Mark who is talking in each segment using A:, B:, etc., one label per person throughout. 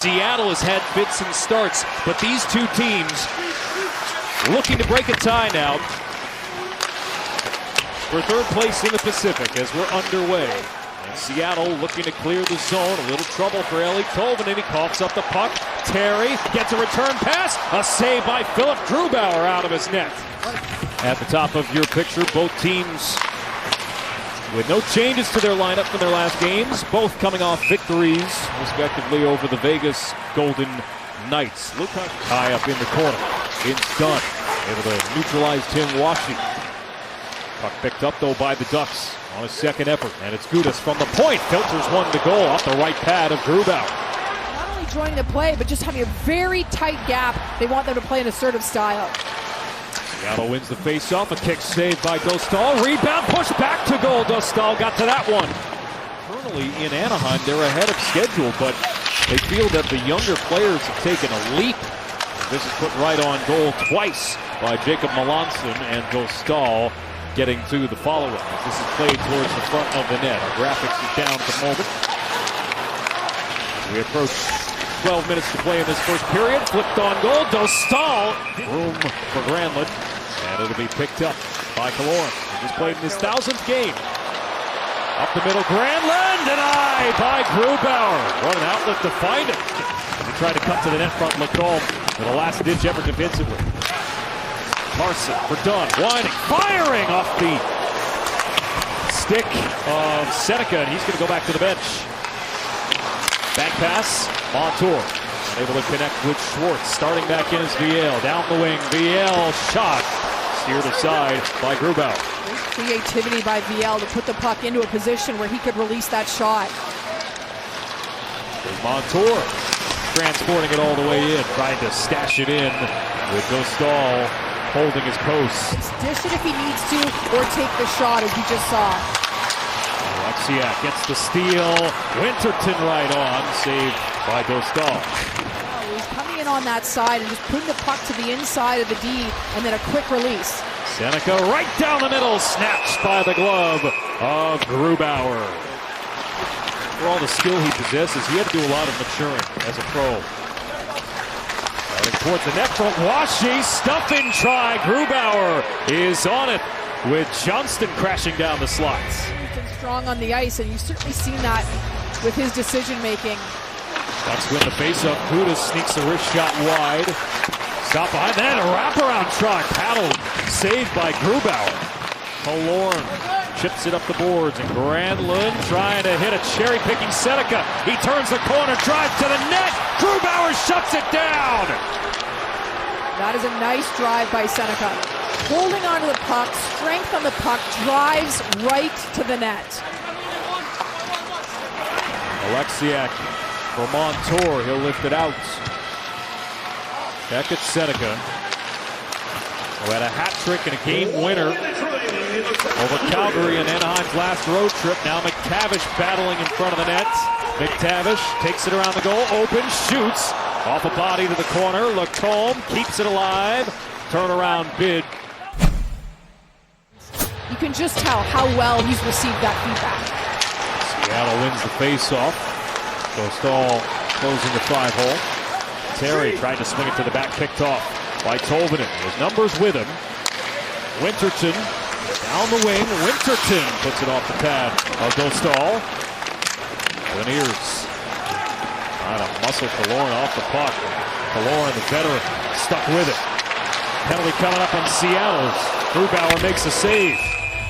A: Seattle has had fits and starts, but these two teams looking to break a tie now for third place in the Pacific as we're underway. And Seattle looking to clear the zone. A little trouble for Eeli Tolvanen. He coughs up the puck. Terry gets a return pass. A save by Philip Grubauer out of his net. At the top of your picture, both teams with no changes to their lineup from their last games, both coming off victories, respectively, over the Vegas Golden Knights. Luka high up in the corner. It's done. Able to neutralize Tim Washy. Puck picked up, though, by the Ducks on a second effort. And it's Gudas from the point. Filters one to goal off the right pad of Grubauer.
B: Not only joining the play, but just having a very tight gap. They want them to play an assertive style.
A: Seattle wins the face-off. A kick saved by Dostal. Rebound, push back to goal. Dostal got to that one. Currently in Anaheim, they're ahead of schedule, but they feel that the younger players have taken a leap. This is put right on goal twice by Jacob Melanson, and Dostal getting to the follow-up. This is played towards the front of the net. Our graphics is down at the moment. We approach 12 minutes to play in this first period. Flipped on goal. Dostal. Room for Granlund. And it'll be picked up by Killorn. He just played in his 1000th game. Up the middle. Granlund. Denied by Grubauer. What an outlet to find it. He tried to come to the net front. Lacombe with a last-ditch effort defensively. Carson for Dunn. Winding. Firing off the stick of Seneca. And he's going to go back to the bench. Back pass. Montour able to connect with Schwartz. Starting back in is Viel. Down the wing. Viel shot. Steered aside by Grubauer.
B: Great creativity by Viel to put the puck into a position where he could release that shot.
A: There's Montour transporting it all the way in. Trying to stash it in with Dostal holding his post.
B: Dish it if he needs to or take the shot as we just saw.
A: Alexiak gets the steal. Winterton right on. Saved by Dostal.
B: Oh, he's coming in on that side and just putting the puck to the inside of the D and then a quick release.
A: Seneca right down the middle. Snatched by the glove of Grubauer. For all the skill he possesses, he had to do a lot of maturing as a pro. Starting towards the net front. Washy. Stuffing try. Grubauer is on it with Johnston crashing down the slots.
B: Strong on the ice, and you've certainly seen that with his decision-making.
A: Ducks win the face-up. Gudas sneaks the wrist shot wide. Stop behind that. A wraparound try. Paddled. Saved by Grubauer. Killorn chips it up the boards, and Granlund trying to hit a cherry-picking Seneca. He turns the corner, drives to the net. Grubauer shuts it down.
B: That is a nice drive by Seneca. Holding onto the puck, strength on the puck, drives right to the net.
A: Alexiak for Montour. He'll lift it out. Back at Seneca, who had a hat trick and a game winner over Calgary in Anaheim's last road trip. Now McTavish battling in front of the net. McTavish takes it around the goal, open, shoots off a body to the corner. Lacombe keeps it alive. Turnaround bid.
B: You can just tell how well he's received that feedback.
A: Seattle wins the face-off. Dostal closing the 5-hole. Terry tried to swing it to the back, picked off by Tolvanen. His numbers with him. Winterton down the wing. Winterton puts it off the pad of Dostal. Laniers trying to muscle Killorn off the puck. Killorn, the veteran, stuck with it. Penalty coming up on Seattle. Grubauer makes a save.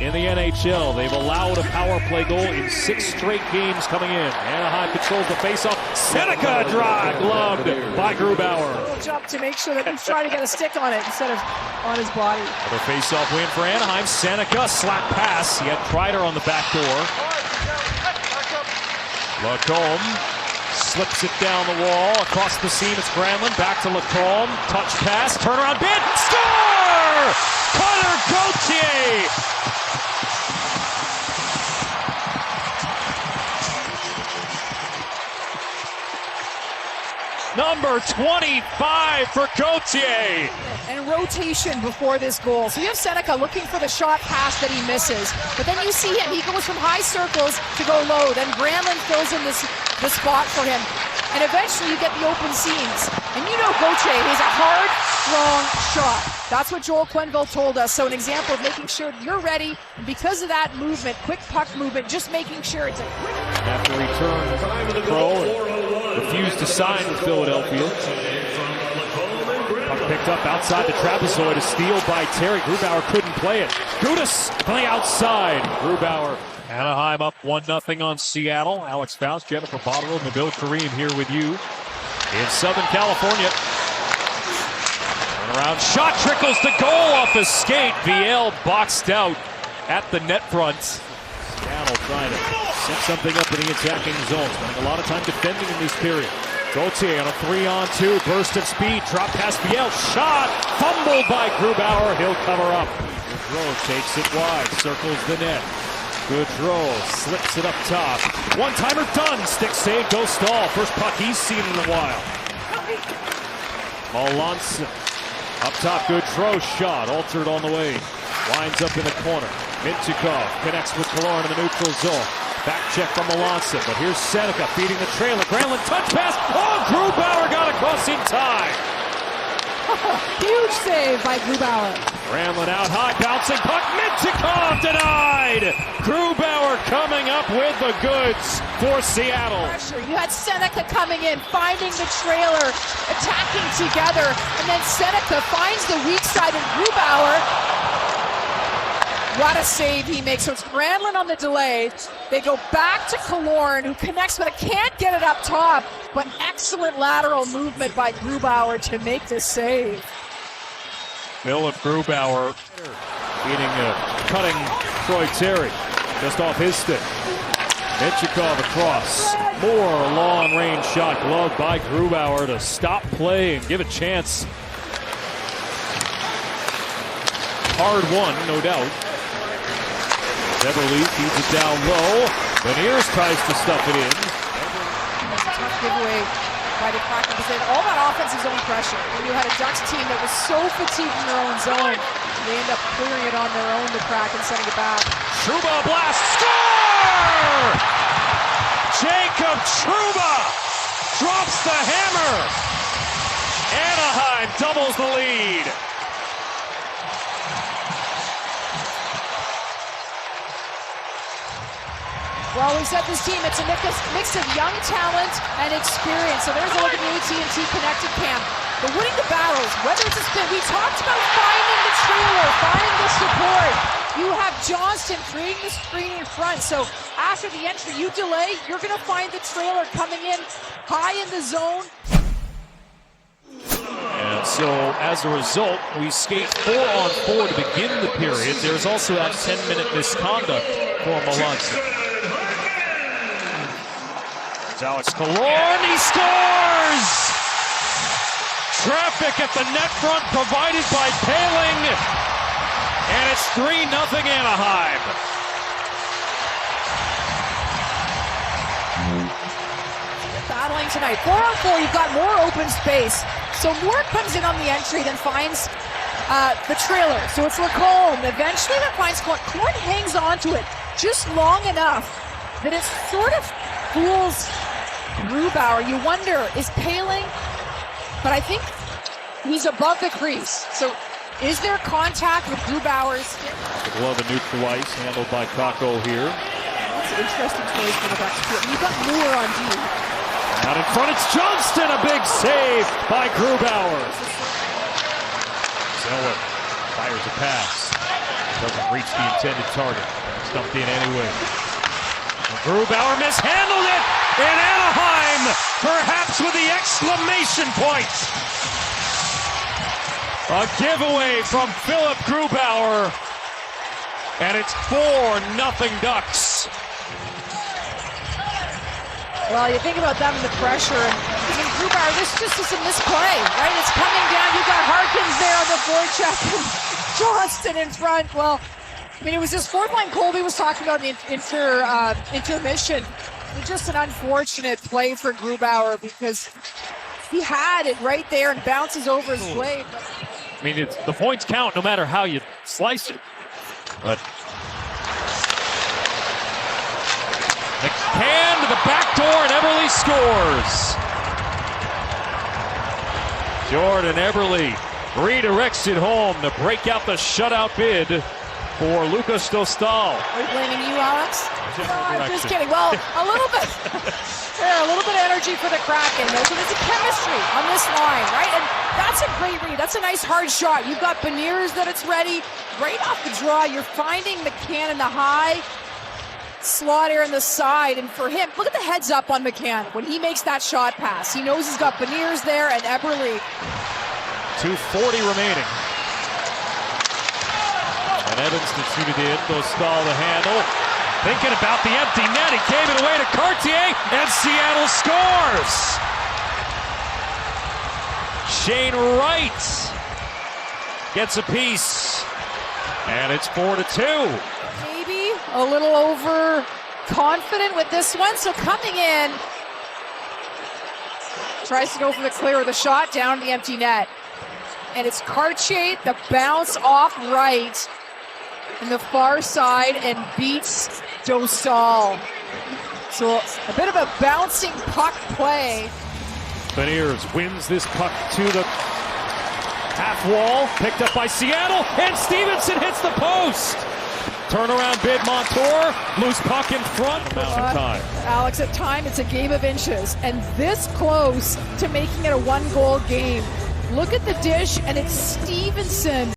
A: In the NHL, they've allowed a power play goal in 6 straight games coming in. Anaheim controls the faceoff. Seneca drive, gloved by Grubauer.
B: A little jump to make sure that he's trying to get a stick on it instead of on his body.
A: Another faceoff win for Anaheim. Seneca, slap pass. He had Kreider on the back door. Lacombe slips it down the wall. Across the seam, it's Granlund. Back to Lacombe. Touch pass. Turnaround bid. Score! Cutter Gauthier! Number 25 for Gauthier.
B: And rotation before this goal. So you have Seneca looking for the shot pass that he misses. But then you see him, he goes from high circles to go low. Then Granlund fills in the spot for him. and eventually you get the open seams. And you know Gauthier, he's a hard, strong shot. That's what Joel Quenneville told us. So an example of making sure you're ready, and because of that movement, quick puck movement, just making sure it's a quick...
A: After return, Crow refused to sign with Philadelphia. Puck picked up outside the trapezoid, a steal by Terry. Grubauer couldn't play it. Gudas on the outside. Grubauer. Anaheim up 1-0 on Seattle. Alex Faust, Jennifer Botterill, Nabil Kareem here with you in Southern California. Around shot trickles to goal off his skate. Viel boxed out at the net front. Seattle trying to set something up in the attacking zone. Spending a lot of time defending in this period. Gauthier on a 3-on-2, burst of speed, drop past Viel, shot, fumbled by Grubauer, he'll cover up. Gaudreau takes it wide, circles the net. Gaudreau slips it up top. One-timer done, stick save, goes Stahl. First puck he's seen in a while. Melanson up top, Gaudreau shot, altered on the way. Winds up in the corner. Mintyukov connects with Killorn in the neutral zone. Back check from Melanson, but here's Seneca feeding the trailer. Granlund touch pass. Oh, Grubauer got across in time.
B: Huge save by Grubauer.
A: Granlund out high, bouncing puck. Mintyukov denied. Grubauer coming up with the goods for Seattle.
B: You had Seneca coming in, finding the trailer, attacking together, and then Seneca finds the weak side of Grubauer. What a save he makes. So it's Granlund on the delay. They go back to Killorn, who connects, but can't get it up top. But excellent lateral movement by Grubauer to make the save.
A: Philip Grubauer cutting Troy Terry just off his stick. Mintyukov across. More long-range shot gloved by Grubauer to stop play and give a chance. Hard one, no doubt. Beverly feeds it down low. Beniers tries to stuff it in.
B: Tough giveaway by the Kraken because they had all that offensive zone pressure. And you had a Ducks team that was so fatigued in their own zone, they end up clearing it on their own, the Kraken sending it back.
A: Trouba blast, score! Jacob Trouba drops the hammer. Anaheim doubles the lead.
B: Well, we said this team, it's a mix of young talent and experience. So there's a look at the AT&T Connected Cam. But winning the battles, whether it's a spin, we talked about finding the trailer, finding the support. You have Johnston creating the screen in front. So after the entry, you delay, you're going to find the trailer coming in high in the zone.
A: And so, as a result, we skate 4-on-4 to begin the period. There's also that 10-minute misconduct for Melanson. Alex Killorn, he scores! Traffic at the net front provided by Poehling, and it's 3-0 Anaheim.
B: Battling tonight. 4-on-4, you've got more open space. So Moore comes in on the entry, then finds the trailer. So it's Lacombe. Eventually that finds Killorn. Killorn hangs onto it just long enough that it sort of fools Grubauer. You wonder, is Poehling? But I think he's above the crease. So is there contact with Grubauer's?
A: The glove of neutral ice handled by Kakko here.
B: That's an interesting choice for the Bucks. You've got Moore on D.
A: Out in front, it's Johnston. A big save by Grubauer. Zeller fires a pass. Doesn't reach the intended target. Stumped in anyway. Grubauer mishandled it, and Anaheim, perhaps with the exclamation point. A giveaway from Philip Grubauer, and it's 4-0 Ducks.
B: Well, you think about them and the pressure, and I mean, Grubauer, this just is a misplay, right? It's coming down. You got Harkins there on the forecheck, and Johnston in front. Well, I mean, it was this fourth line Colby was talking about in the intermission. It was just an unfortunate play for Grubauer because he had it right there and bounces over his blade.
A: I mean, the points count no matter how you slice it. But McCann to the back door, and Everly scores. Jordan Eberle redirects it home to break out the shutout bid for Lucas Dostal.
B: Are we blaming you, Alex? No, I'm just
A: direction.
B: kidding. Well, a little bit. Yeah, a little bit of energy for the Kraken. So there's a chemistry on this line, right? And that's a great read. That's a nice hard shot. You've got Beniers that it's ready. Right off the draw, you're finding McCann in the high slot here in the side. And for him, look at the heads up on McCann when he makes that shot pass. He knows he's got Beniers there and Eberle.
A: 2:40 remaining. And Evanston shooted in. Dostal the handle. Thinking about the empty net. He gave it away to Cartier. And Seattle scores. Shane Wright gets a piece. And it's 4-2.
B: Maybe a little overconfident with this one. So coming in, tries to go for the clear of the shot down to the empty net. And it's Cartier, the bounce off right in the far side and beats Dostal. So a bit of a bouncing puck play.
A: Beniers wins this puck to the half wall, picked up by Seattle, and Stevenson hits the post. Turnaround bid, Montour, loose puck in front. Amount of time.
B: Alex, at time it's a game of inches, and this close to making it a one-goal game. Look at the dish, and it's Stevenson.